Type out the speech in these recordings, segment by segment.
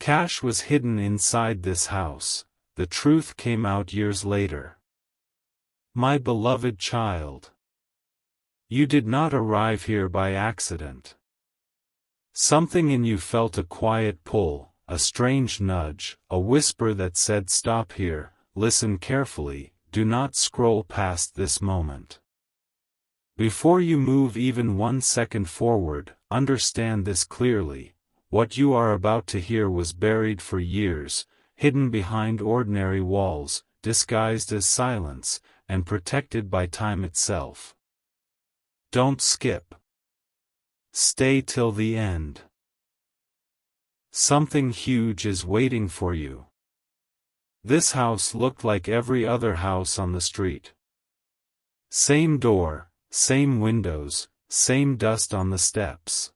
Cash was hidden inside this house. The truth came out years later. My beloved child, you did not arrive here by accident. Something in you felt a quiet pull, a strange nudge, a whisper that said, "Stop here, listen carefully, do not scroll past this moment." Before you move even 1 second forward, understand this clearly: what you are about to hear was buried for years, hidden behind ordinary walls, disguised as silence, and protected by time itself. Don't skip. Stay till the end. Something huge is waiting for you. This house looked like every other house on the street. Same door, same windows, same dust on the steps.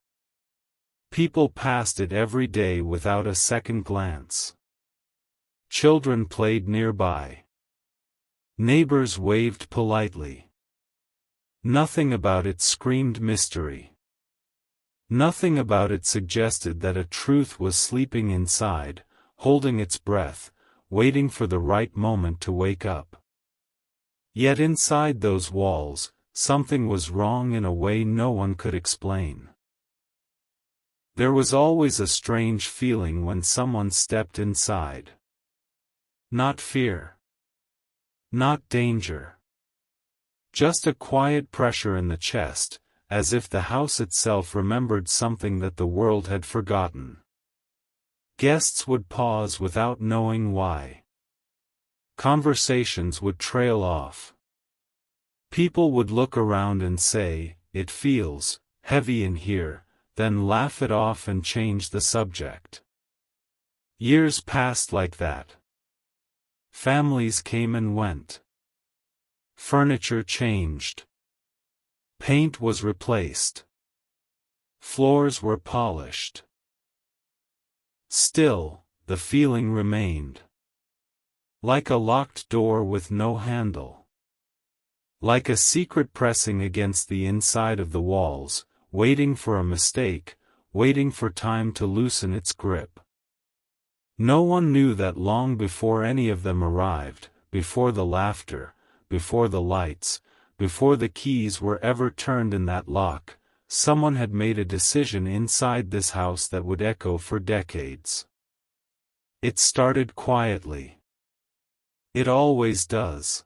People passed it every day without a second glance. Children played nearby. Neighbors waved politely. Nothing about it screamed mystery. Nothing about it suggested that a truth was sleeping inside, holding its breath, waiting for the right moment to wake up. Yet inside those walls, something was wrong in a way no one could explain. There was always a strange feeling when someone stepped inside. Not fear. Not danger. Just a quiet pressure in the chest, as if the house itself remembered something that the world had forgotten. Guests would pause without knowing why. Conversations would trail off. People would look around and say, "It feels heavy in here," then laugh it off and change the subject. Years passed like that. Families came and went. Furniture changed. Paint was replaced. Floors were polished. Still, the feeling remained. Like a locked door with no handle. Like a secret pressing against the inside of the walls, waiting for a mistake, waiting for time to loosen its grip. No one knew that long before any of them arrived, before the laughter, before the lights, before the keys were ever turned in that lock, someone had made a decision inside this house that would echo for decades. It started quietly. It always does.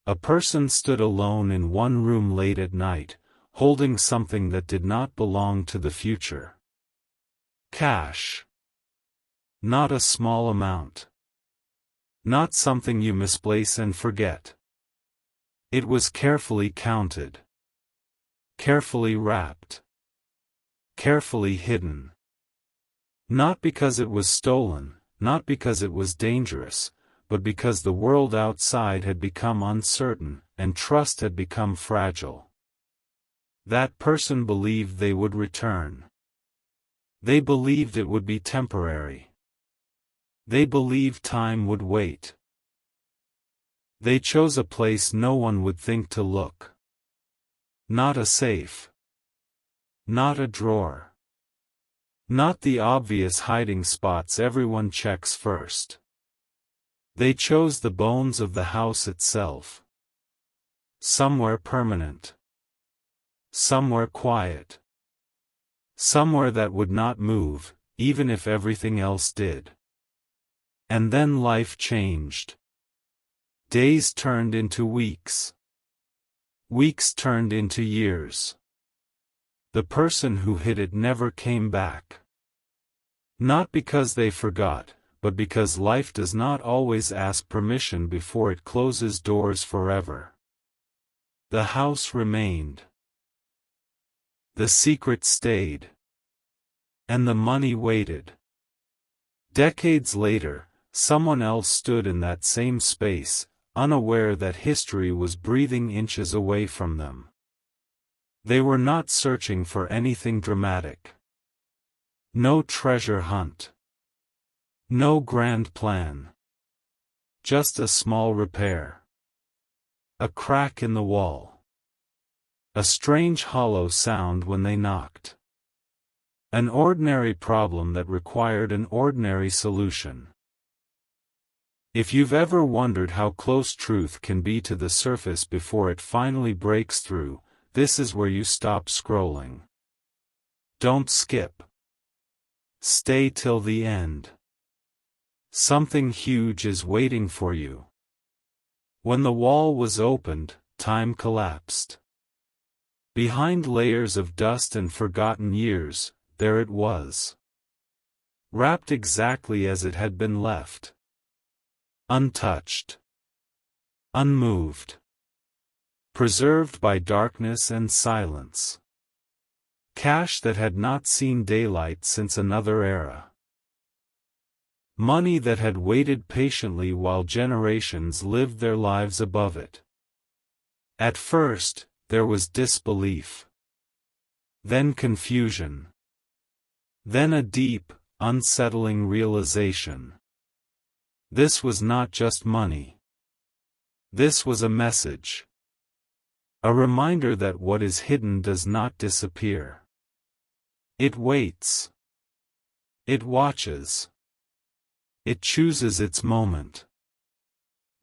A person stood alone in one room late at night, holding something that did not belong to the future. Cash. Not a small amount. Not something you misplace and forget. It was carefully counted. Carefully wrapped. Carefully hidden. Not because it was stolen, not because it was dangerous, but because the world outside had become uncertain, and trust had become fragile. That person believed they would return. They believed it would be temporary. They believed time would wait. They chose a place no one would think to look. Not a safe. Not a drawer. Not the obvious hiding spots everyone checks first. They chose the bones of the house itself. Somewhere permanent. Somewhere quiet. Somewhere that would not move, even if everything else did. And then life changed. Days turned into weeks. Weeks turned into years. The person who hid it never came back. Not because they forgot, but because life does not always ask permission before it closes doors forever. The house remained. The secret stayed. And the money waited. Decades later, someone else stood in that same space, unaware that history was breathing inches away from them. They were not searching for anything dramatic. No treasure hunt. No grand plan. Just a small repair. A crack in the wall. A strange hollow sound when they knocked. An ordinary problem that required an ordinary solution. If you've ever wondered how close truth can be to the surface before it finally breaks through, this is where you stop scrolling. Don't skip. Stay till the end. Something huge is waiting for you. When the wall was opened, time collapsed. Behind layers of dust and forgotten years, there it was. Wrapped exactly as it had been left. Untouched. Unmoved. Preserved by darkness and silence. Cash that had not seen daylight since another era. Money that had waited patiently while generations lived their lives above it. At first, there was disbelief. Then confusion. Then a deep, unsettling realization. This was not just money. This was a message. A reminder that what is hidden does not disappear. It waits. It watches. It chooses its moment.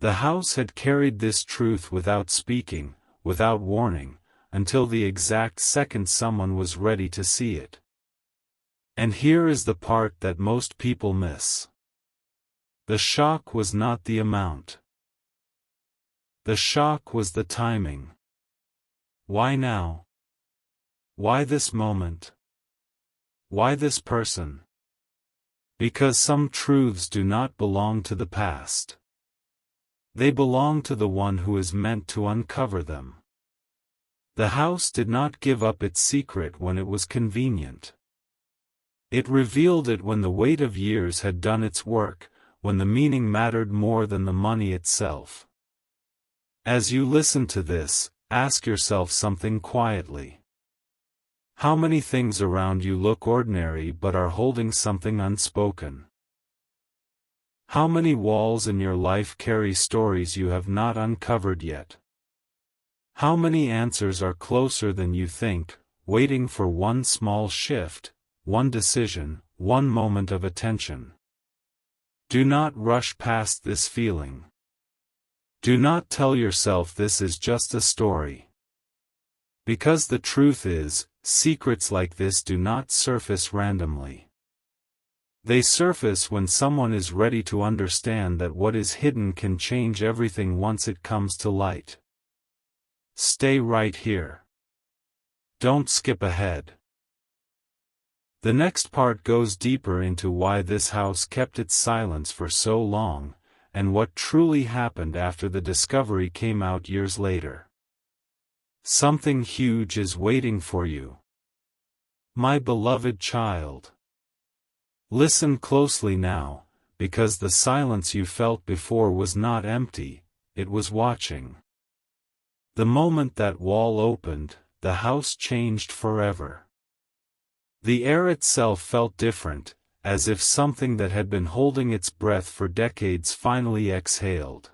The house had carried this truth without speaking, without warning, until the exact second someone was ready to see it. And here is the part that most people miss. The shock was not the amount. The shock was the timing. Why now? Why this moment? Why this person? Because some truths do not belong to the past. They belong to the one who is meant to uncover them. The house did not give up its secret when it was convenient. It revealed it when the weight of years had done its work, when the meaning mattered more than the money itself. As you listen to this, ask yourself something quietly. How many things around you look ordinary but are holding something unspoken? How many walls in your life carry stories you have not uncovered yet? How many answers are closer than you think, waiting for one small shift, one decision, one moment of attention? Do not rush past this feeling. Do not tell yourself this is just a story. Because the truth is, secrets like this do not surface randomly. They surface when someone is ready to understand that what is hidden can change everything once it comes to light. Stay right here. Don't skip ahead. The next part goes deeper into why this house kept its silence for so long, and what truly happened after the discovery came out years later. Something huge is waiting for you. My beloved child. Listen closely now, because the silence you felt before was not empty, it was watching. The moment that wall opened, the house changed forever. The air itself felt different, as if something that had been holding its breath for decades finally exhaled.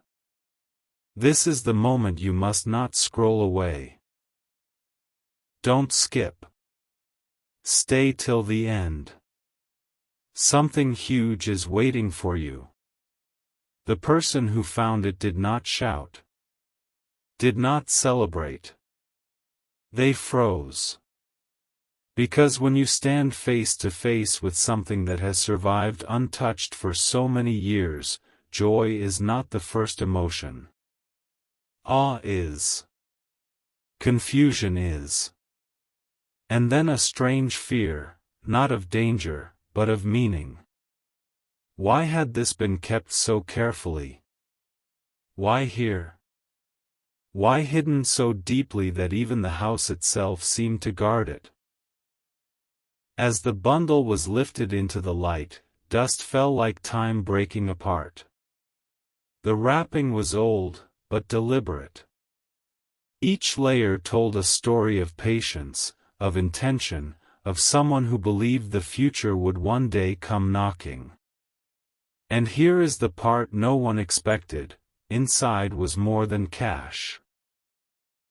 This is the moment you must not scroll away. Don't skip. Stay till the end. Something huge is waiting for you. The person who found it did not shout. Did not celebrate. They froze. Because when you stand face to face with something that has survived untouched for so many years, joy is not the first emotion. Awe is. Confusion is. And then a strange fear, not of danger, but of meaning. Why had this been kept so carefully? Why here? Why hidden so deeply that even the house itself seemed to guard it? As the bundle was lifted into the light, dust fell like time breaking apart. The wrapping was old, but deliberate. Each layer told a story of patience, of intention, of someone who believed the future would one day come knocking. And here is the part no one expected: inside was more than cash.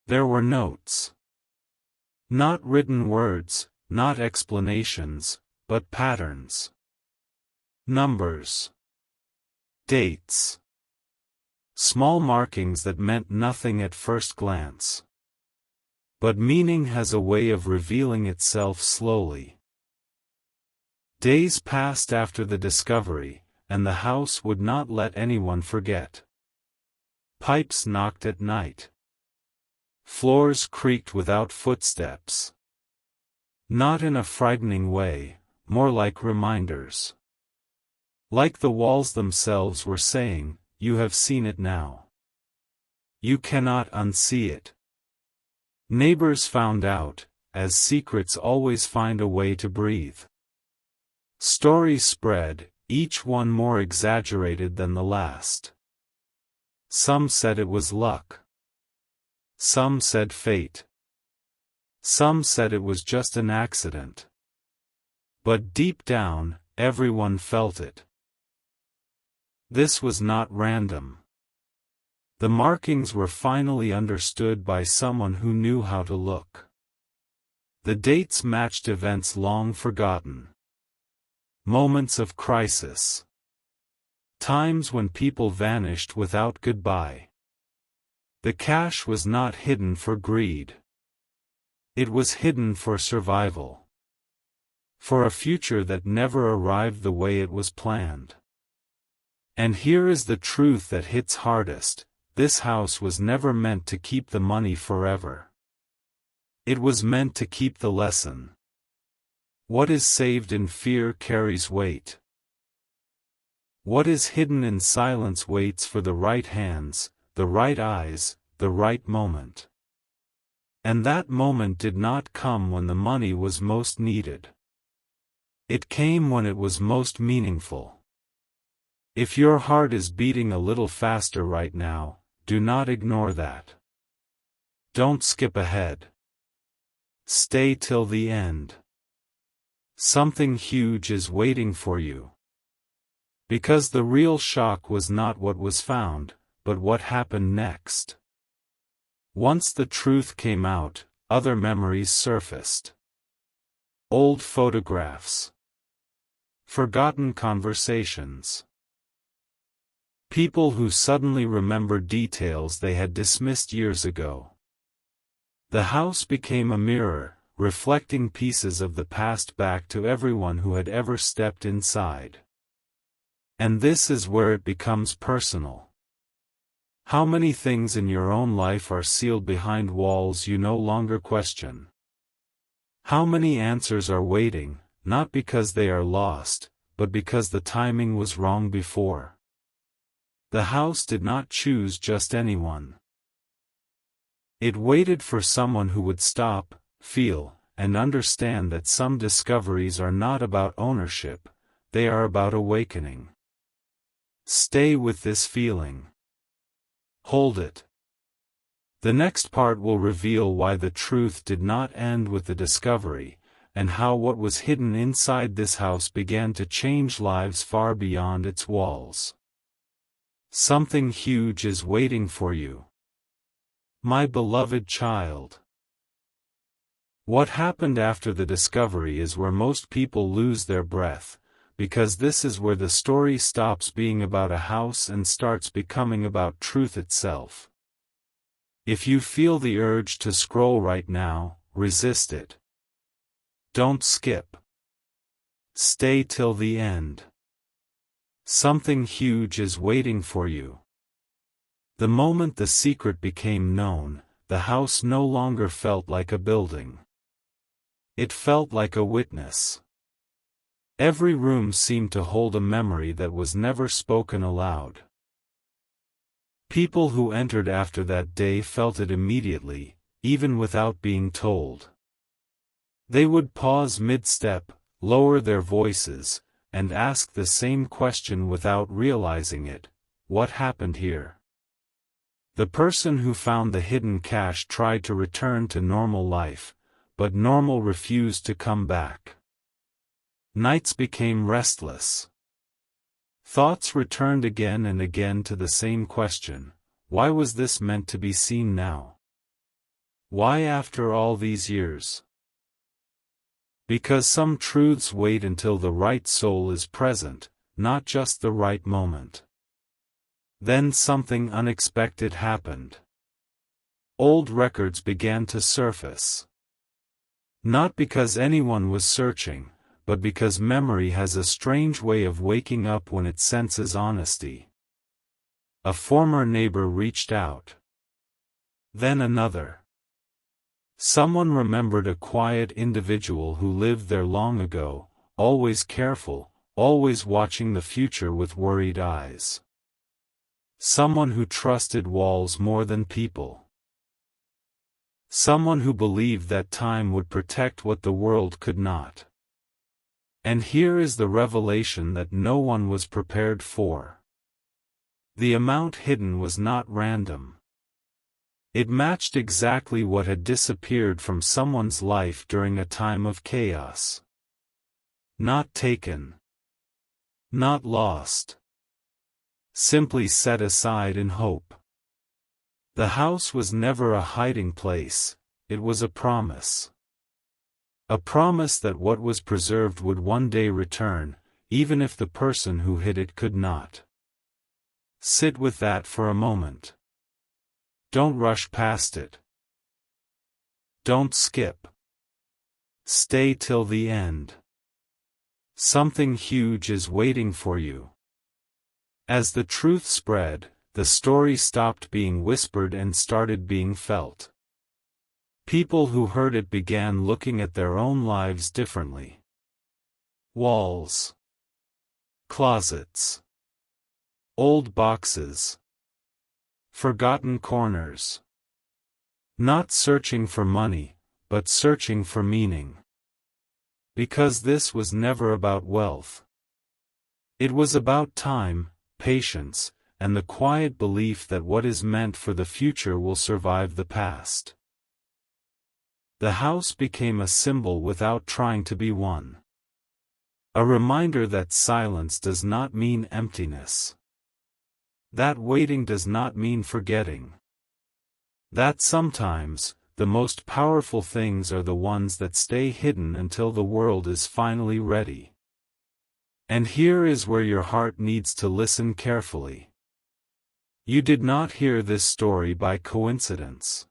There were notes. Not written words, not explanations, but patterns. Numbers. Dates. Small markings that meant nothing at first glance. But meaning has a way of revealing itself slowly. Days passed after the discovery, and the house would not let anyone forget. Pipes knocked at night. Floors creaked without footsteps. Not in a frightening way, more like reminders. Like the walls themselves were saying, "You have seen it now. You cannot unsee it." Neighbors found out, as secrets always find a way to breathe. Stories spread, each one more exaggerated than the last. Some said it was luck. Some said fate. Some said it was just an accident. But deep down, everyone felt it. This was not random. The markings were finally understood by someone who knew how to look. The dates matched events long forgotten. Moments of crisis. Times when people vanished without goodbye. The cash was not hidden for greed. It was hidden for survival. For a future that never arrived the way it was planned. And here is the truth that hits hardest: this house was never meant to keep the money forever. It was meant to keep the lesson. What is saved in fear carries weight. What is hidden in silence waits for the right hands, the right eyes, the right moment. And that moment did not come when the money was most needed. It came when it was most meaningful. If your heart is beating a little faster right now, do not ignore that. Don't skip ahead. Stay till the end. Something huge is waiting for you. Because the real shock was not what was found, but what happened next. Once the truth came out, other memories surfaced. Old photographs. Forgotten conversations. People who suddenly remembered details they had dismissed years ago. The house became a mirror, reflecting pieces of the past back to everyone who had ever stepped inside. And this is where it becomes personal. How many things in your own life are sealed behind walls you no longer question? How many answers are waiting, not because they are lost, but because the timing was wrong before? The house did not choose just anyone. It waited for someone who would stop, feel, and understand that some discoveries are not about ownership, they are about awakening. Stay with this feeling. Hold it. The next part will reveal why the truth did not end with the discovery, and how what was hidden inside this house began to change lives far beyond its walls. Something huge is waiting for you. My beloved child. What happened after the discovery is where most people lose their breath, because this is where the story stops being about a house and starts becoming about truth itself. If you feel the urge to scroll right now, resist it. Don't skip. Stay till the end. Something huge is waiting for you. The moment the secret became known, the house no longer felt like a building. It felt like a witness. Every room seemed to hold a memory that was never spoken aloud. People who entered after that day felt it immediately, even without being told. They would pause mid-step, lower their voices, and ask the same question without realizing it: what happened here? The person who found the hidden cash tried to return to normal life, but normal refused to come back. Nights became restless. Thoughts returned again and again to the same question: why was this meant to be seen now? Why after all these years? Because some truths wait until the right soul is present, not just the right moment. Then something unexpected happened. Old records began to surface. Not because anyone was searching, but because memory has a strange way of waking up when it senses honesty. A former neighbor reached out. Then another. Someone remembered a quiet individual who lived there long ago, always careful, always watching the future with worried eyes. Someone who trusted walls more than people. Someone who believed that time would protect what the world could not. And here is the revelation that no one was prepared for. The amount hidden was not random. It matched exactly what had disappeared from someone's life during a time of chaos. Not taken. Not lost. Simply set aside in hope. The house was never a hiding place, it was a promise. A promise that what was preserved would one day return, even if the person who hid it could not. Sit with that for a moment. Don't rush past it. Don't skip. Stay till the end. Something huge is waiting for you. As the truth spread, the story stopped being whispered and started being felt. People who heard it began looking at their own lives differently. Walls. Closets. Old boxes. Forgotten corners. Not searching for money, but searching for meaning. Because this was never about wealth. It was about time, patience, and the quiet belief that what is meant for the future will survive the past. The house became a symbol without trying to be one. A reminder that silence does not mean emptiness. That waiting does not mean forgetting. That sometimes, the most powerful things are the ones that stay hidden until the world is finally ready. And here is where your heart needs to listen carefully. You did not hear this story by coincidence.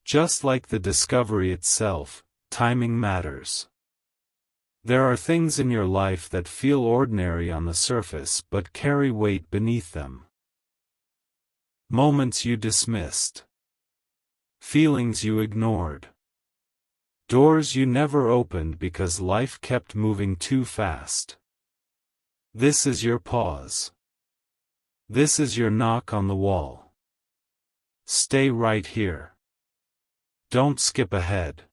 Just like the discovery itself, timing matters. There are things in your life that feel ordinary on the surface but carry weight beneath them. Moments you dismissed. Feelings you ignored. Doors you never opened because life kept moving too fast. This is your pause. This is your knock on the wall. Stay right here. Don't skip ahead.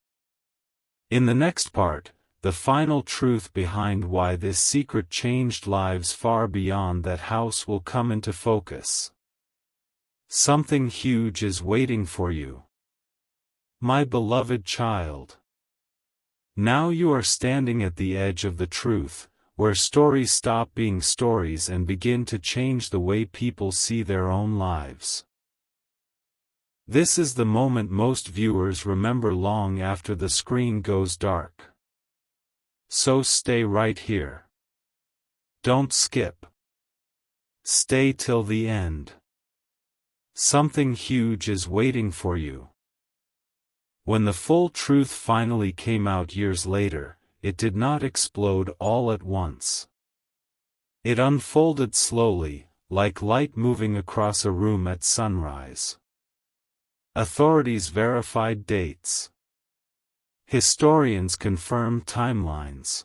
In the next part, the final truth behind why this secret changed lives far beyond that house will come into focus. Something huge is waiting for you. My beloved child. Now you are standing at the edge of the truth, where stories stop being stories and begin to change the way people see their own lives. This is the moment most viewers remember long after the screen goes dark. So stay right here. Don't skip. Stay till the end. Something huge is waiting for you. When the full truth finally came out years later, it did not explode all at once. It unfolded slowly, like light moving across a room at sunrise. Authorities verified dates. Historians confirmed timelines.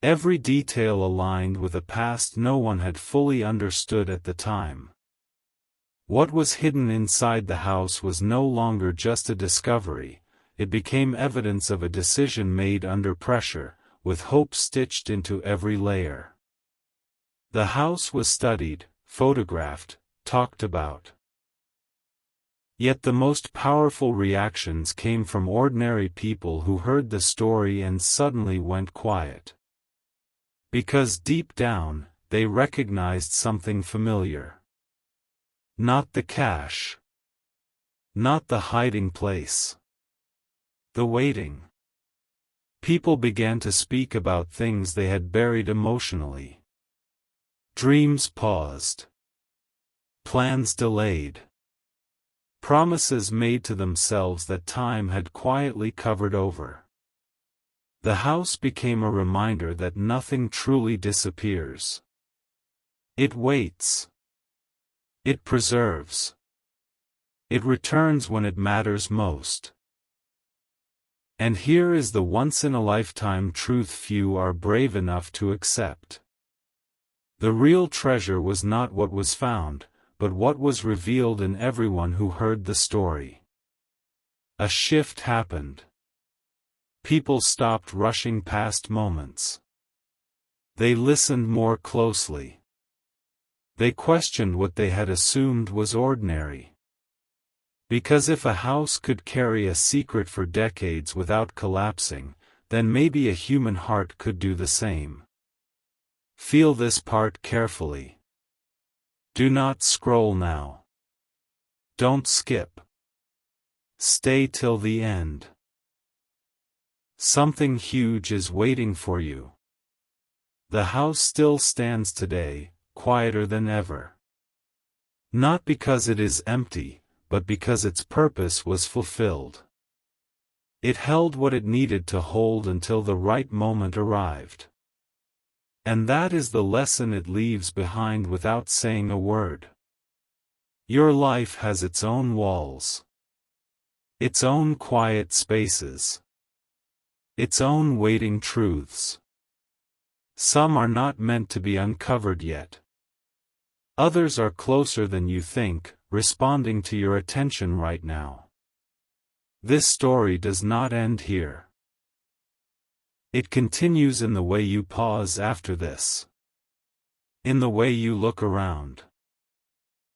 Every detail aligned with a past no one had fully understood at the time. What was hidden inside the house was no longer just a discovery, it became evidence of a decision made under pressure, with hope stitched into every layer. The house was studied, photographed, talked about. Yet the most powerful reactions came from ordinary people who heard the story and suddenly went quiet. Because deep down, they recognized something familiar. Not the cash. Not the hiding place. The waiting. People began to speak about things they had buried emotionally. Dreams paused. Plans delayed. Promises made to themselves that time had quietly covered over. The house became a reminder that nothing truly disappears. It waits. It preserves. It returns when it matters most. And here is the once-in-a-lifetime truth few are brave enough to accept. The real treasure was not what was found, but what was revealed in everyone who heard the story. A shift happened. People stopped rushing past moments. They listened more closely. They questioned what they had assumed was ordinary. Because if a house could carry a secret for decades without collapsing, then maybe a human heart could do the same. Feel this part carefully. Do not scroll now. Don't skip. Stay till the end. Something huge is waiting for you. The house still stands today, quieter than ever. Not because it is empty, but because its purpose was fulfilled. It held what it needed to hold until the right moment arrived. And that is the lesson it leaves behind without saying a word. Your life has its own walls. Its own quiet spaces. Its own waiting truths. Some are not meant to be uncovered yet. Others are closer than you think, responding to your attention right now. This story does not end here. It continues in the way you pause after this. In the way you look around.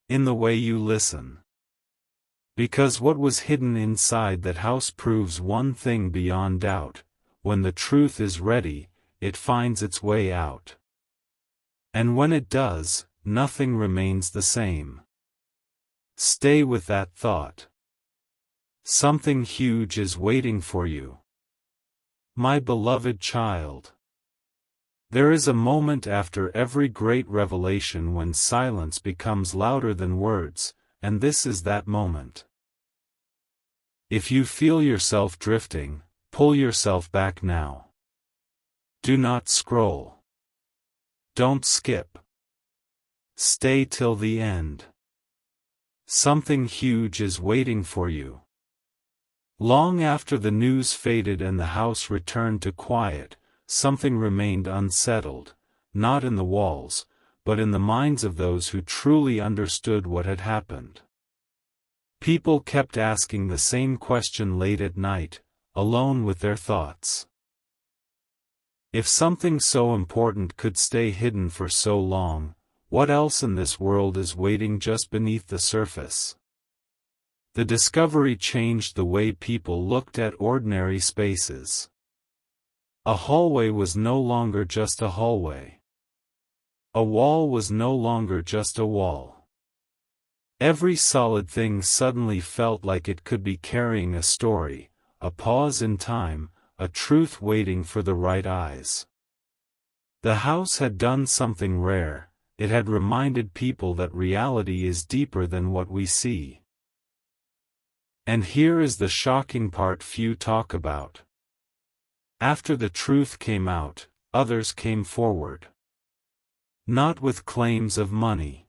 In the way you listen. Because what was hidden inside that house proves one thing beyond doubt: when the truth is ready, it finds its way out. And when it does, nothing remains the same. Stay with that thought. Something huge is waiting for you. My beloved child. There is a moment after every great revelation when silence becomes louder than words, and this is that moment. If you feel yourself drifting, pull yourself back now. Do not scroll. Don't skip. Stay till the end. Something huge is waiting for you. Long after the news faded and the house returned to quiet, something remained unsettled, not in the walls, but in the minds of those who truly understood what had happened. People kept asking the same question late at night, alone with their thoughts. If something so important could stay hidden for so long, what else in this world is waiting just beneath the surface? The discovery changed the way people looked at ordinary spaces. A hallway was no longer just a hallway. A wall was no longer just a wall. Every solid thing suddenly felt like it could be carrying a story, a pause in time, a truth waiting for the right eyes. The house had done something rare. It had reminded people that reality is deeper than what we see. And here is the shocking part few talk about. After the truth came out, others came forward. Not with claims of money.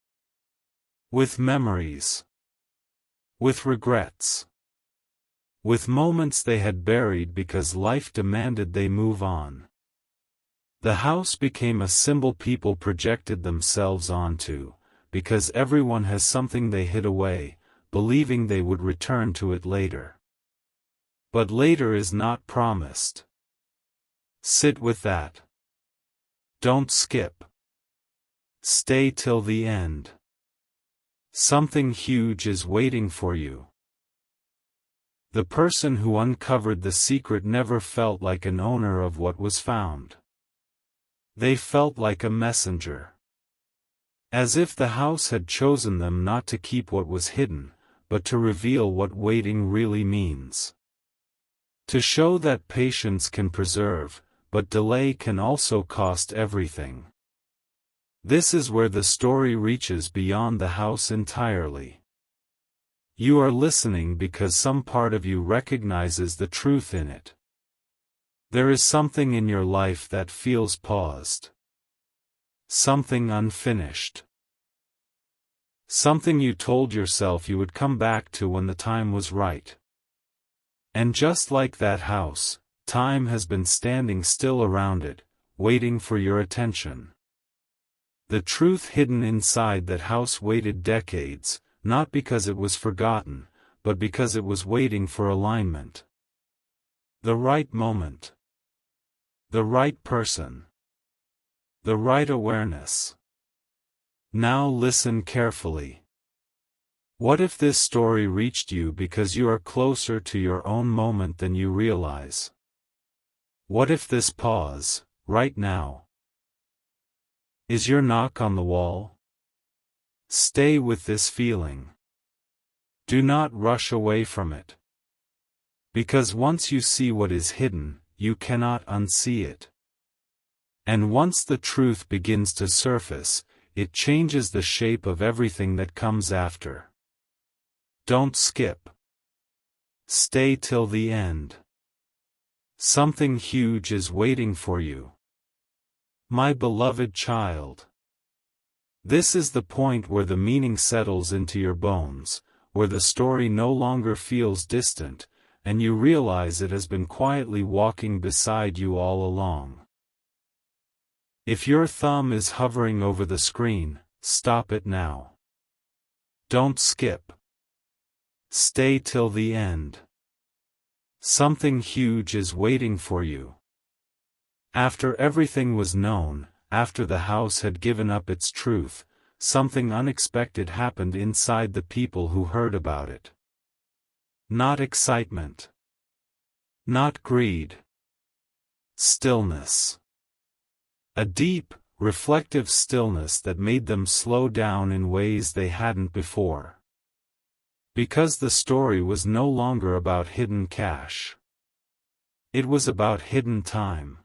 With memories. With regrets. With moments they had buried because life demanded they move on. The house became a symbol people projected themselves onto, because everyone has something they hid away, believing they would return to it later. But later is not promised. Sit with that. Don't skip. Stay till the end. Something huge is waiting for you. The person who uncovered the secret never felt like an owner of what was found. They felt like a messenger. As if the house had chosen them not to keep what was hidden, but to reveal what waiting really means. To show that patience can preserve, but delay can also cost everything. This is where the story reaches beyond the house entirely. You are listening because some part of you recognizes the truth in it. There is something in your life that feels paused. Something unfinished. Something you told yourself you would come back to when the time was right. And just like that house, time has been standing still around it, waiting for your attention. The truth hidden inside that house waited decades, not because it was forgotten, but because it was waiting for alignment. The right moment. The right person. The right awareness. Now listen carefully. What if this story reached you because you are closer to your own moment than you realize? What if this pause, right now, is your knock on the wall? Stay with this feeling. Do not rush away from it. Because once you see what is hidden, you cannot unsee it. And once the truth begins to surface, it changes the shape of everything that comes after. Don't skip. Stay till the end. Something huge is waiting for you. My beloved child. This is the point where the meaning settles into your bones, where the story no longer feels distant, and you realize it has been quietly walking beside you all along. If your thumb is hovering over the screen, stop it now. Don't skip. Stay till the end. Something huge is waiting for you. After everything was known, after the house had given up its truth, something unexpected happened inside the people who heard about it. Not excitement. Not greed. Stillness. A deep, reflective stillness that made them slow down in ways they hadn't before. Because the story was no longer about hidden cash. It was about hidden time.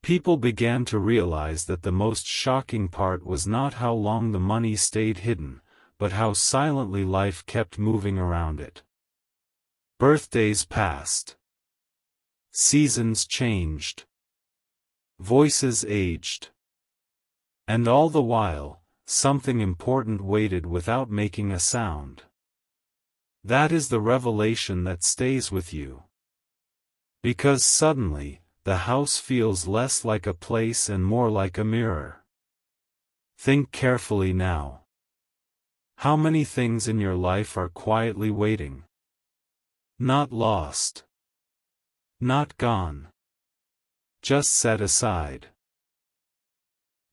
People began to realize that the most shocking part was not how long the money stayed hidden, but how silently life kept moving around it. Birthdays passed. Seasons changed. Voices aged. And all the while, something important waited without making a sound. That is the revelation that stays with you. Because suddenly, the house feels less like a place and more like a mirror. Think carefully now. How many things in your life are quietly waiting? Not lost. Not gone. Just set aside.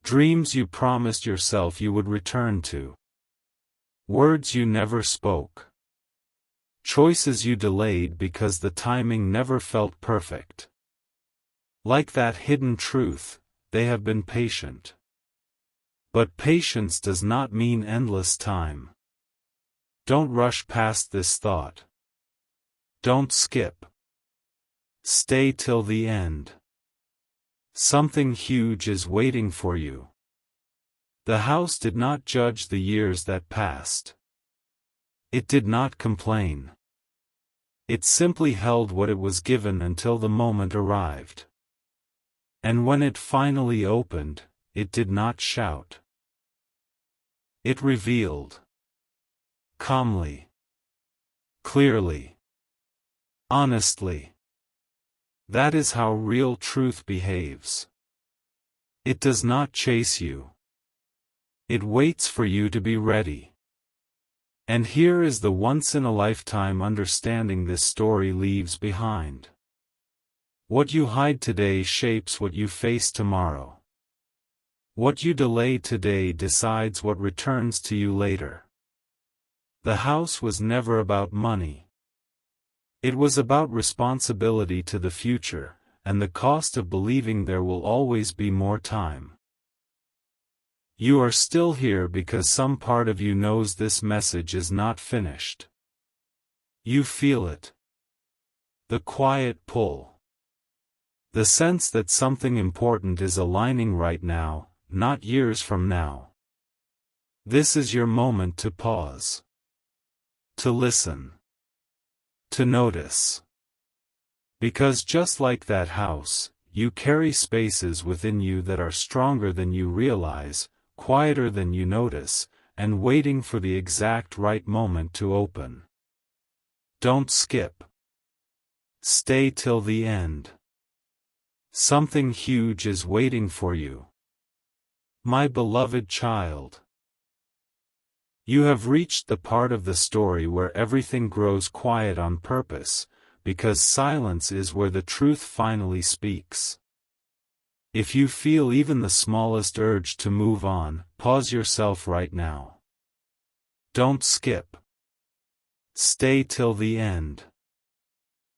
Dreams you promised yourself you would return to. Words you never spoke. Choices you delayed because the timing never felt perfect. Like that hidden truth, they have been patient. But patience does not mean endless time. Don't rush past this thought. Don't skip. Stay till the end. Something huge is waiting for you. The house did not judge the years that passed. It did not complain. It simply held what it was given until the moment arrived. And when it finally opened, it did not shout. It revealed. Calmly. Clearly. Honestly. That is how real truth behaves. It does not chase you. It waits for you to be ready. And here is the once-in-a-lifetime understanding this story leaves behind. What you hide today shapes what you face tomorrow. What you delay today decides what returns to you later. The house was never about money. It was about responsibility to the future, and the cost of believing there will always be more time. You are still here because some part of you knows this message is not finished. You feel it. The quiet pull. The sense that something important is aligning right now, not years from now. This is your moment to pause. To listen. To notice. Because just like that house, you carry spaces within you that are stronger than you realize, quieter than you notice, and waiting for the exact right moment to open. Don't skip. Stay till the end. Something huge is waiting for you. My beloved child. You have reached the part of the story where everything grows quiet on purpose, because silence is where the truth finally speaks. If you feel even the smallest urge to move on, pause yourself right now. Don't skip. Stay till the end.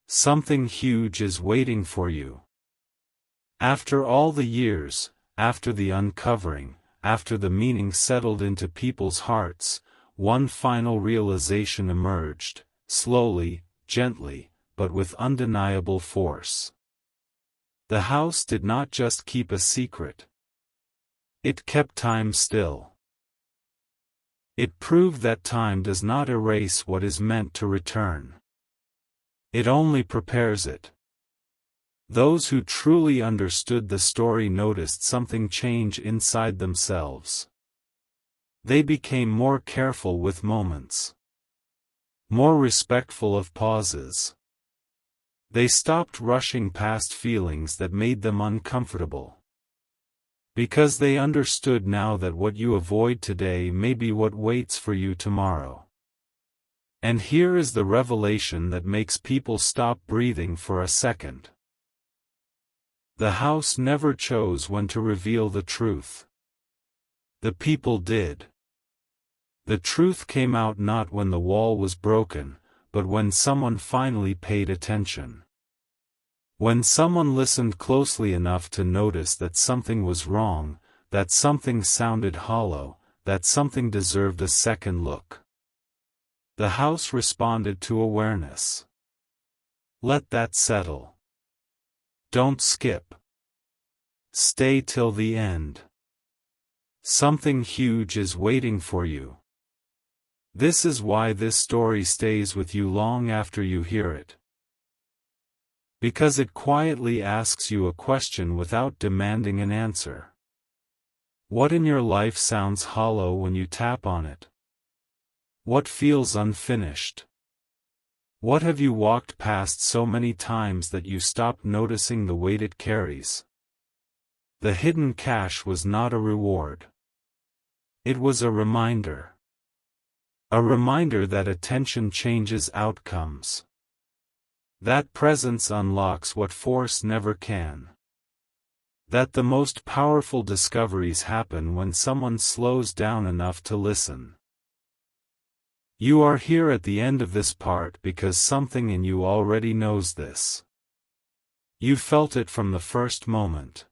Something huge is waiting for you. After all the years, after the uncovering, after the meaning settled into people's hearts, one final realization emerged, slowly, gently, but with undeniable force. The house did not just keep a secret. It kept time still. It proved that time does not erase what is meant to return. It only prepares it. Those who truly understood the story noticed something change inside themselves. They became more careful with moments. More respectful of pauses. They stopped rushing past feelings that made them uncomfortable. Because they understood now that what you avoid today may be what waits for you tomorrow. And here is the revelation that makes people stop breathing for a second. The house never chose when to reveal the truth. The people did. The truth came out not when the wall was broken, but when someone finally paid attention. When someone listened closely enough to notice that something was wrong, that something sounded hollow, that something deserved a second look. The house responded to awareness. Let that settle. Don't skip. Stay till the end. Something huge is waiting for you. This is why this story stays with you long after you hear it. Because it quietly asks you a question without demanding an answer. What in your life sounds hollow when you tap on it? What feels unfinished? What have you walked past so many times that you stopped noticing the weight it carries? The hidden cash was not a reward. It was a reminder. A reminder that attention changes outcomes. That presence unlocks what force never can. That the most powerful discoveries happen when someone slows down enough to listen. You are here at the end of this part because something in you already knows this. You felt it from the first moment.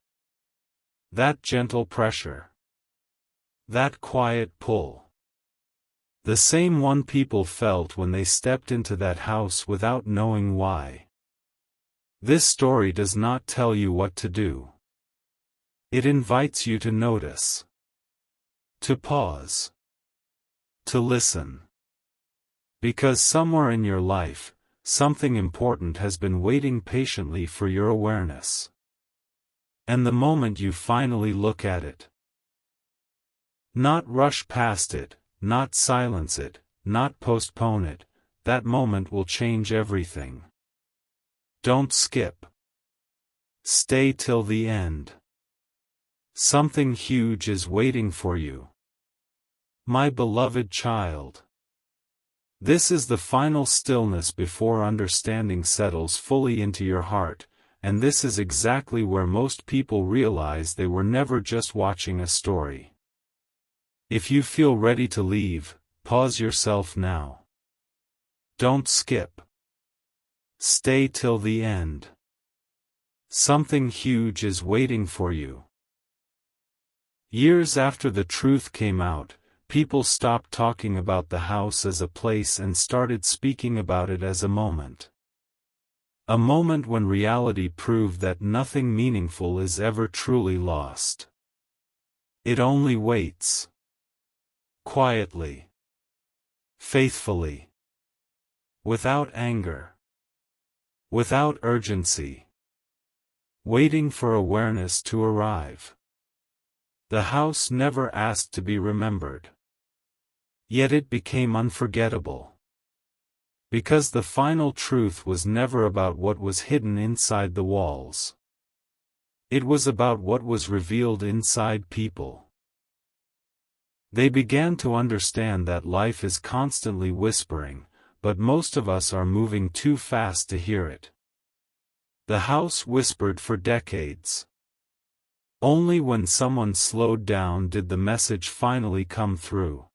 That gentle pressure. That quiet pull. The same one people felt when they stepped into that house without knowing why. This story does not tell you what to do. It invites you to notice. To pause. To listen. Because somewhere in your life, something important has been waiting patiently for your awareness. And the moment you finally look at it, not rush past it, not silence it, not postpone it, that moment will change everything. Don't skip. Stay till the end. Something huge is waiting for you. My beloved child. This is the final stillness before understanding settles fully into your heart, and this is exactly where most people realize they were never just watching a story. If you feel ready to leave, pause yourself now. Don't skip. Stay till the end. Something huge is waiting for you. Years after the truth came out, people stopped talking about the house as a place and started speaking about it as a moment. A moment when reality proved that nothing meaningful is ever truly lost. It only waits. Quietly. Faithfully. Without anger. Without urgency. Waiting for awareness to arrive. The house never asked to be remembered. Yet it became unforgettable. Because the final truth was never about what was hidden inside the walls. It was about what was revealed inside people. They began to understand that life is constantly whispering, but most of us are moving too fast to hear it. The house whispered for decades. Only when someone slowed down did the message finally come through.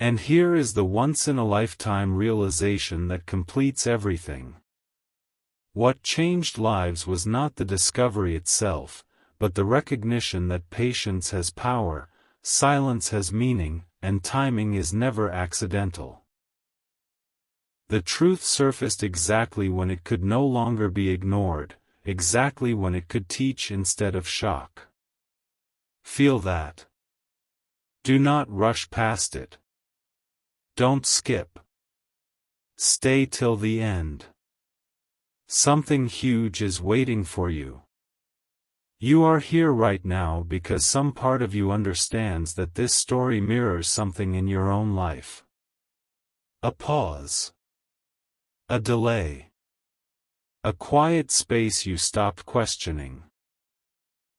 And here is the once-in-a-lifetime realization that completes everything. What changed lives was not the discovery itself, but the recognition that patience has power, silence has meaning, and timing is never accidental. The truth surfaced exactly when it could no longer be ignored, exactly when it could teach instead of shock. Feel that. Do not rush past it. Don't skip. Stay till the end. Something huge is waiting for you. You are here right now because some part of you understands that this story mirrors something in your own life. A pause. A delay. A quiet space you stopped questioning.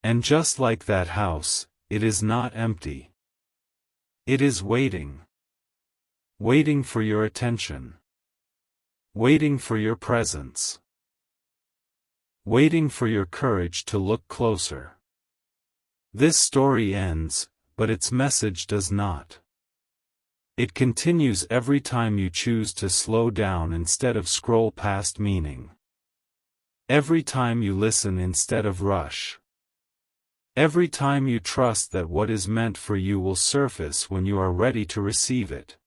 And just like that house, it is not empty. It is waiting. Waiting for your attention. Waiting for your presence. Waiting for your courage to look closer. This story ends, but its message does not. It continues every time you choose to slow down instead of scroll past meaning. Every time you listen instead of rush. Every time you trust that what is meant for you will surface when you are ready to receive it.